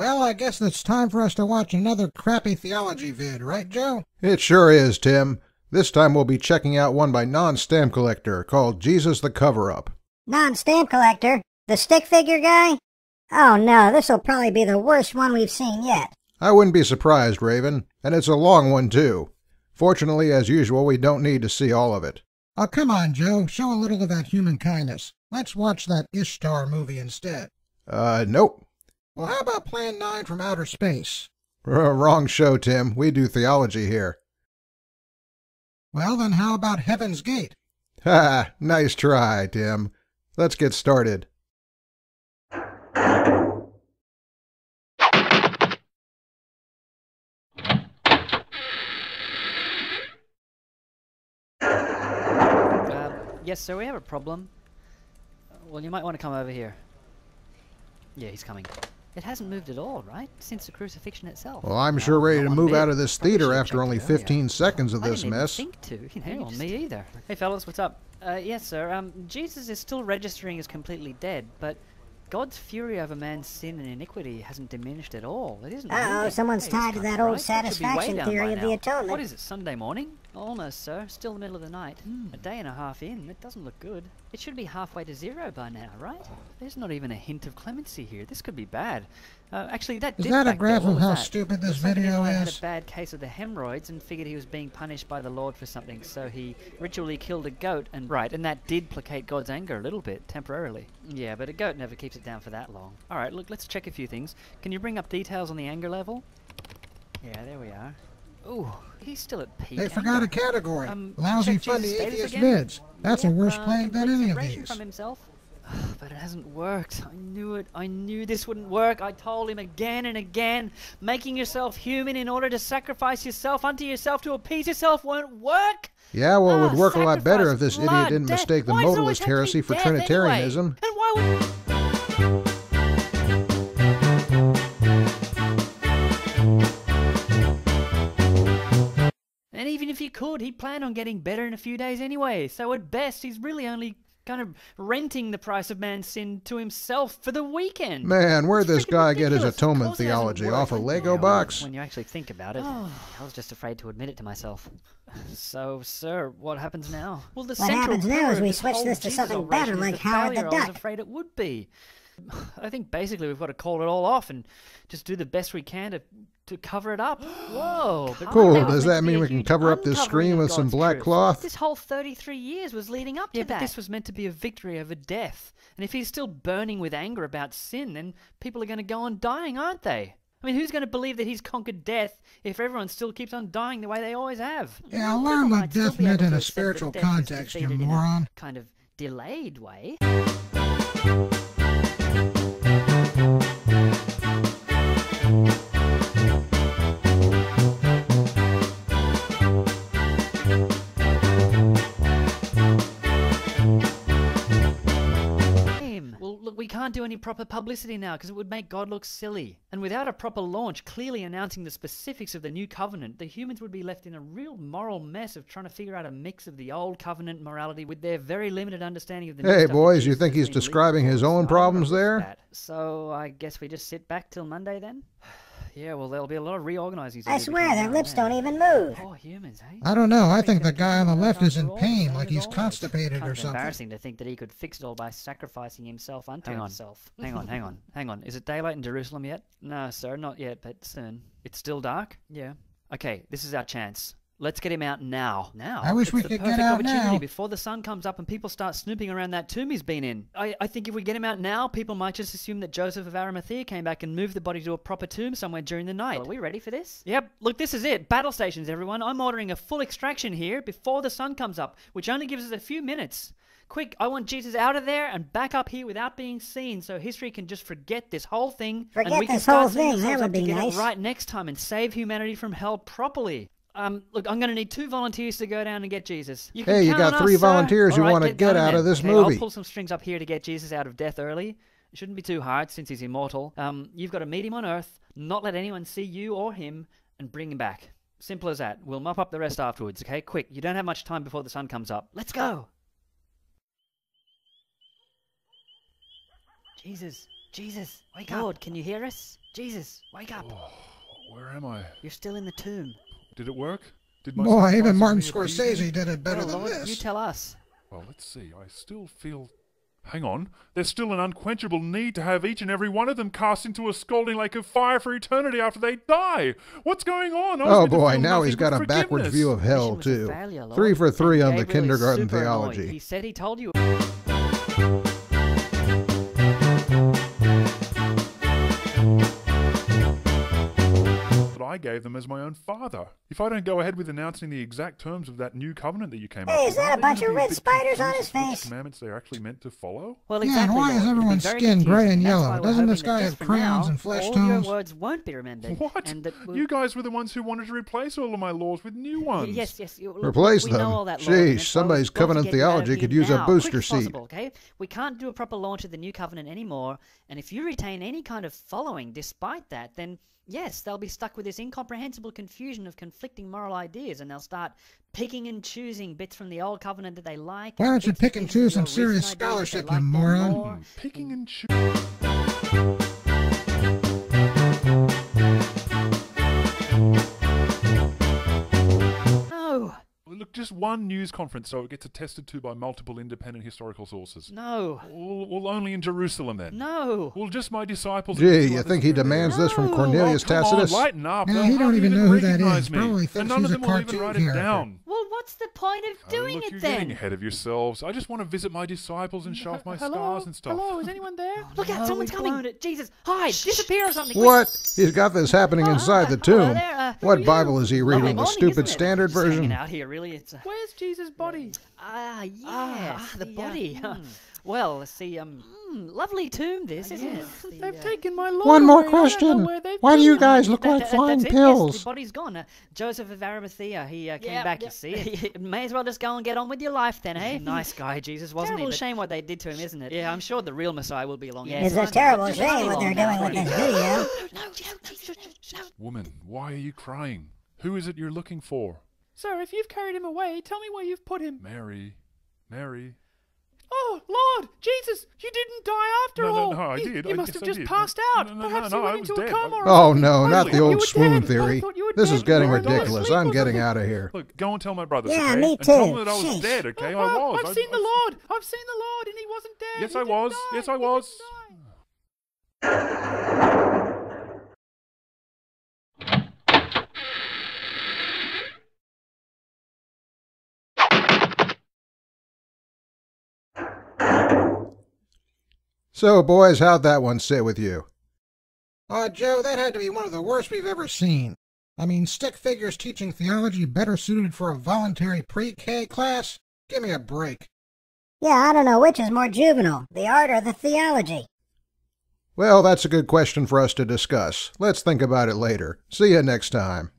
Well, I guess it's time for us to watch another crappy theology vid, right, Joe? It sure is, Tim. This time we'll be checking out one by NonStampCollector called Jesus the Cover-Up. NonStampCollector? The stick figure guy? Oh no, this'll probably be the worst one we've seen yet. I wouldn't be surprised, Raven. And it's a long one, too. Fortunately, as usual, we don't need to see all of it. Oh, come on, Joe. Show a little of that human kindness. Let's watch that Ishtar movie instead. Nope. Well, how about Plan 9 from Outer Space? Wrong show, Tim. We do theology here. Well, then how about Heaven's Gate? Ha! Nice try, Tim. Let's get started. Yes, sir, we have a problem. Well, you might want to come over here. Yeah, he's coming. It hasn't moved at all, right? Since the crucifixion itself. Well, I'm sure ready to move out of this theater after only 15 seconds of this mess. I didn't even think to. Hang on, me either. Hey, fellas, what's up? Yes, sir. Jesus is still registering as completely dead, but God's fury over man's sin and iniquity hasn't diminished at all. It isn't. Uh-oh, someone's tied to that old satisfaction theory of the atonement. What is it, Sunday morning? Almost, sir. Still the middle of the night. A day and a half in. It doesn't look good. It should be halfway to zero by now, right? There's not even a hint of clemency here. This could be bad. Actually, that is that a graph of how stupid this video is? He had a bad case of the hemorrhoids and figured he was being punished by the Lord for something, so he ritually killed a goat, and that did placate God's anger a little bit, temporarily. Yeah, but a goat never keeps it down for that long. Alright, look, let's check a few things. Can you bring up details on the anger level? Yeah, there we are. Ooh, he's still at peak. They forgot a category. Lousy funny atheist vids. That's a worse plague than any of these. From himself. But it hasn't worked. I knew it. I knew this wouldn't work. I told him again and again, making yourself human in order to sacrifice yourself unto yourself to appease yourself won't work. Yeah, well, it would work a lot better if this idiot didn't mistake the modalist heresy for Trinitarianism. And why would... And even if he could, he'd plan on getting better in a few days anyway. So at best, he's really only kind of renting the price of man's sin to himself for the weekend. Man, where'd this guy get his atonement theology? Off a Lego box? When you actually think about it, I was just afraid to admit it to myself. So, sir, what happens now? Well, what happens now is we switch this to something better like Howard the Duck. I was afraid it would be. I think basically we've got to call it all off and just do the best we can to cover it up. Whoa. Cool. Does that mean we can cover up this screen with some black cloth? This whole 33 years was leading up to that. But this was meant to be a victory over death. And if he's still burning with anger about sin, then people are going to go on dying, aren't they? I mean, who's going to believe that he's conquered death if everyone still keeps on dying the way they always have? Yeah, I learned what death meant in a spiritual context, you moron. Kind of delayed way. We can't do any proper publicity now because it would make God look silly. And without a proper launch clearly announcing the specifics of the new covenant, the humans would be left in a real moral mess of trying to figure out a mix of the old covenant morality with their very limited understanding of the new stuff. Hey boys, you think he's describing his own problems there? So I guess we just sit back till Monday then? Yeah, well, there'll be a lot of reorganizing. I swear, their lips don't even move. Poor humans, eh? I don't know. I think the guy on the left is in pain, like he's constipated or something. Embarrassing to think that he could fix it all by sacrificing himself unto himself. Hang on. Is it daylight in Jerusalem yet? No, sir, not yet, but soon. It's still dark? Yeah. Okay, this is our chance. Let's get him out now. I wish we could get out now. Before the sun comes up and people start snooping around that tomb he's been in. I think if we get him out now, people might just assume that Joseph of Arimathea came back and moved the body to a proper tomb somewhere during the night. Well, are we ready for this? Yep. Look, this is it. Battle stations, everyone. I'm ordering a full extraction here before the sun comes up, which only gives us a few minutes. Quick, I want Jesus out of there and back up here without being seen so history can just forget this whole thing. Forget this whole thing, that would be nice. Right next time and save humanity from hell properly. Look, I'm going to need 2 volunteers to go down and get Jesus. Hey, you got 3 volunteers who want to get out of this movie. I'll pull some strings up here to get Jesus out of death early. It shouldn't be too hard since he's immortal. You've got to meet him on Earth, not let anyone see you or him, and bring him back. Simple as that. We'll mop up the rest afterwards, okay? Quick, you don't have much time before the sun comes up. Let's go! Jesus, Jesus, wake up. Lord, can you hear us? Jesus, wake up. Oh, where am I? You're still in the tomb. Did it work? Did my Boy, even sacrifice Martin of me appease you? Scorsese did it better Well, than Lord, this. you tell us. Well, let's see. I still feel... Hang on. There's still an unquenchable need to have each and every one of them cast into a scalding lake of fire for eternity after they die. What's going on? I was Oh meant to boy, feel now nothing he's got but a backwards forgiveness. view of hell, Mission was a too. failure, Lord. 3 for 3 And on the Gabriel is kindergarten super theology. annoyed. He said he told you. That I gave them as my own father. If I don't go ahead with announcing the exact terms of that new covenant that you came up Hey, with, is that a aren't they bunch gonna of be a red bit spiders on confused his as to which face? commandments they're actually meant to follow? Well, Yeah, exactly, and why is Lord. It'll be everyone's very skin gray confusing, and that's yellow? why we're Doesn't this hoping that guy just have for crayons now, and flesh all tones? your words won't be remembered. What? And that You guys were the ones who wanted to replace all of my laws with new ones. Yes, yes. Look, Replace we know them? all that, Lord, and Sheesh, that's why somebody's we've got to covenant get you out of theology here could use a now, booster quick as seat. possible, okay? We can't do a proper launch of the new covenant anymore, and if you retain any kind of following despite that, then yes, they'll be stuck with this incomprehensible confusion of conflicting moral ideas, and they'll start picking and choosing bits from the old covenant that they like. Why don't you bits pick and pieces of choose your some serious recent ideas that scholarship, they you like moron? more. Picking and choosing. No, Look, just one news conference so it gets attested to by multiple independent historical sources. no, Well, only in Jerusalem then. no. Well, just my disciples. Gee, and a few you others think he here and there. demands this from No. Cornelius Oh, come Tacitus? on, lighten up. No, They'll he don't hardly even know who that recognize is. me. Probably And thinks none he's of a them will even cartoon write character. it down. Well, what's the point of doing Look, it you're then? getting ahead of yourselves. I just want to visit my disciples and show off my scars and stuff. Hello, is anyone there? Look out, someone's coming. Jesus, hide, disappear or something. What? He's got this happening inside the Hello tomb. there, who What are you? Bible is he Lovely reading? The morning, stupid isn't it? standard Just hanging version? out here, really. It's Where's Jesus' body? the body. Well, let's see. Lovely tomb, this, isn't it? They've taken my Lord One more away. I don't know question. where they've Why do put you him. guys look like flying that's it, pills? Yes, the body's gone. Joseph of Arimathea, he came back, you see. May as well just go and get on with your life then, eh? Nice guy, Jesus, wasn't he? Terrible shame what they did to him, isn't it? Yeah, I'm sure the real Messiah will be along. Yeah, It's a terrible shame what they're doing with this video. Woman, why are you crying? Who is it you're looking for? Sir, if you've carried him away, tell me where you've put him. Mary. Oh, Lord! Jesus! You didn't die after all! No, I did. You I must guess have I just did. passed out! No, Perhaps no, you I went was into a dead. coma or Oh something. no, not the You old were swoon dead. I theory. thought you were This dead. is getting You were ridiculous. asleep I'm or getting something. out of here. Look, go and tell my brothers, Yeah, okay? me And tell too. them that I was Sheesh. dead, okay? I Oh, was. I've seen the Lord! I've seen the Lord, and he wasn't dead! Yes, He I didn't was. die. Yes, I He was. didn't die. So, boys, how'd that one sit with you? Joe, that had to be one of the worst we've ever seen. I mean, stick figures teaching theology better suited for a voluntary pre-K class? Give me a break. Yeah, I don't know which is more juvenile, the art or the theology. Well, that's a good question for us to discuss. Let's think about it later. See you next time.